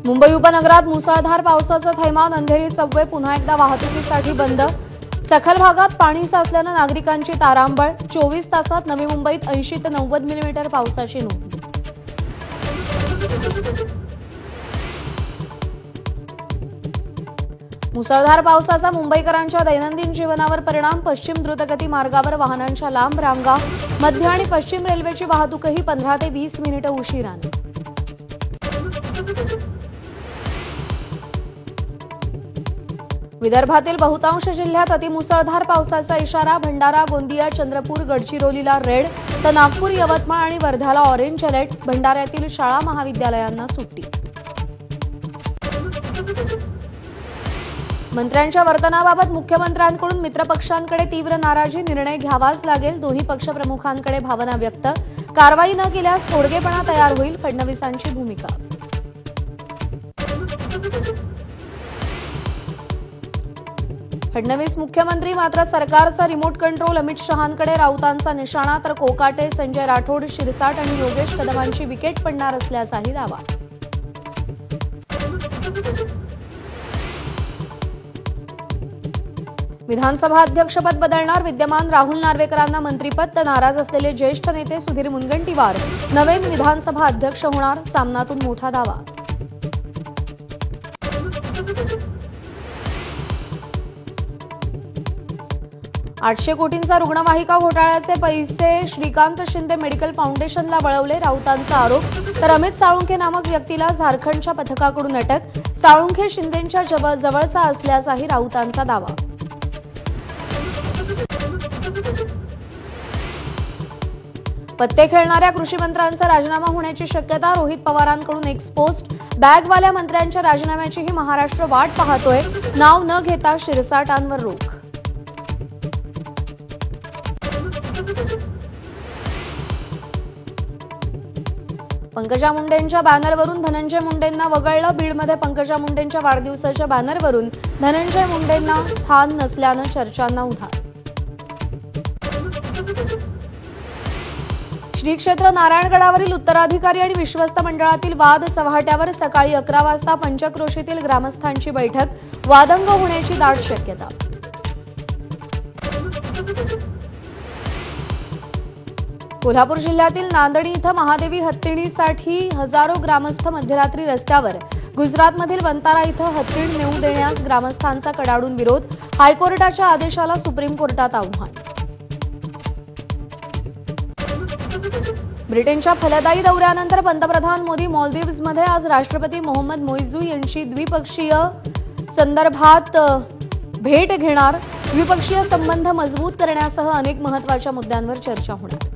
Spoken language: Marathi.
मुंबई उपनगरात मुसळधार पावसाचं थैमान, अंधेरी सबवे पुन्हा एकदा वाहतुकीसाठी बंद। सखल भागात पाणी साचल्यानं नागरिकांची तारांबळ। 24 तासात नवी मुंबईत 80 ते 90 मिलीमीटर पावसाची नोंद। मुसळधार पावसाचा मुंबईकरांच्या दैनंदिन जीवनावर परिणाम। पश्चिम द्रुतगती मार्गावर वाहनांच्या लांब रांगा। मध्य आणि पश्चिम रेल्वेची वाहतूकही 15 ते 20 मिनिटं उशिराने। विदर्भातील बहुतांश जिल्ह्यात अतिमुसळधार पावसाचा इशारा। भंडारा, गोंदिया, चंद्रपूर, गडचिरोलीला रेड, तर नागपूर, यवतमाळ आणि वर्ध्याला ऑरेंज अलर्ट। भंडाऱ्यातील शाळा महाविद्यालयांना सुट्टी। मंत्र्यांच्या वर्तनाबाबत मुख्यमंत्र्यांकडून मित्रपक्षांकडे तीव्र नाराजी। निर्णय घ्यावाच लागेल, दोन्ही पक्षप्रमुखांकडे भावना व्यक्त। कारवाई न केल्यास तोडगेपणा तयार होईल, फडणवीसांची भूमिका। फडणवीस मुख्यमंत्री, मात्र सरकारचा रिमोट कंट्रोल अमित शहांकडे। राऊतांचा निशाणा, तर कोकाटे, संजय राठोड, शिरसाट आणि योगेश कदमांची विकेट पडणार असल्याचाही दावा। विधानसभा अध्यक्षपद बदलणार, विद्यमान राहुल नार्वेकरांना मंत्रिपद, तर नाराज असलेले ज्येष्ठ नेते सुधीर मुनगंटीवार नवीन विधानसभा अध्यक्ष होणार, सामनातून मोठा दावा। $800 कोटींचा रुग्णवाहिका घोटाळ्याचे पैसे श्रीकांत शिंदे मेडिकल फाउंडेशनला वळवले, राऊतांचा आरोप। तर अमित साळुंखे नामक व्यक्तीला झारखंडच्या पथकाकडून अटक। साळुंखे शिंदेंच्या जवळचा असल्याचाही राऊतांचा दावा। पत्ते खेळणाऱ्या कृषी मंत्र्यांचा राजीनामा होण्याची शक्यता। रोहित पवारांकडून एक्सपोस्ट। बॅगवाल्या मंत्र्यांच्या राजीनाम्याचीही महाराष्ट्र वाट पाहतोय, नाव न घेता शिरसाटांवर रोख। पंकजा मुंडेंच्या बॅनरवरून धनंजय मुंडेंना वगळलं। बीडमध्ये पंकजा मुंडेंच्या वाढदिवसाच्या बॅनरवरून धनंजय मुंडेंना स्थान नसल्यानं चर्चांना उधाण। श्री क्षेत्र नारायणगडावरील उत्तराधिकारी आणि विश्वस्त मंडळातील वाद चव्हाट्यावर। सकाळी 11 वाजता पंचक्रोशीतील ग्रामस्थांची बैठक। वादंग होण्याची दाट शक्यता। कोल्हापूर जिल्ह्यातील नांदणी इथं महादेवी हत्तीणीसाठी हजारो ग्रामस्थ मध्यरात्री रस्त्यावर। गुजरातमधील वंतारा इथं हत्तीण नेऊ देण्यास ग्रामस्थांचा कडाडून विरोध। हायकोर्टाच्या आदेशाला सुप्रीम कोर्टात आव्हान। ब्रिटनच्या फलदायी दौऱ्यानंतर पंतप्रधान मोदी मालदीव्समध्ये। आज राष्ट्रपती मोहम्मद मोइझू यांची द्विपक्षीय संदर्भात भेट घेणार। द्विपक्षीय संबंध मजबूत करण्यासह अनेक महत्त्वाच्या मुद्द्यांवर चर्चा होणार।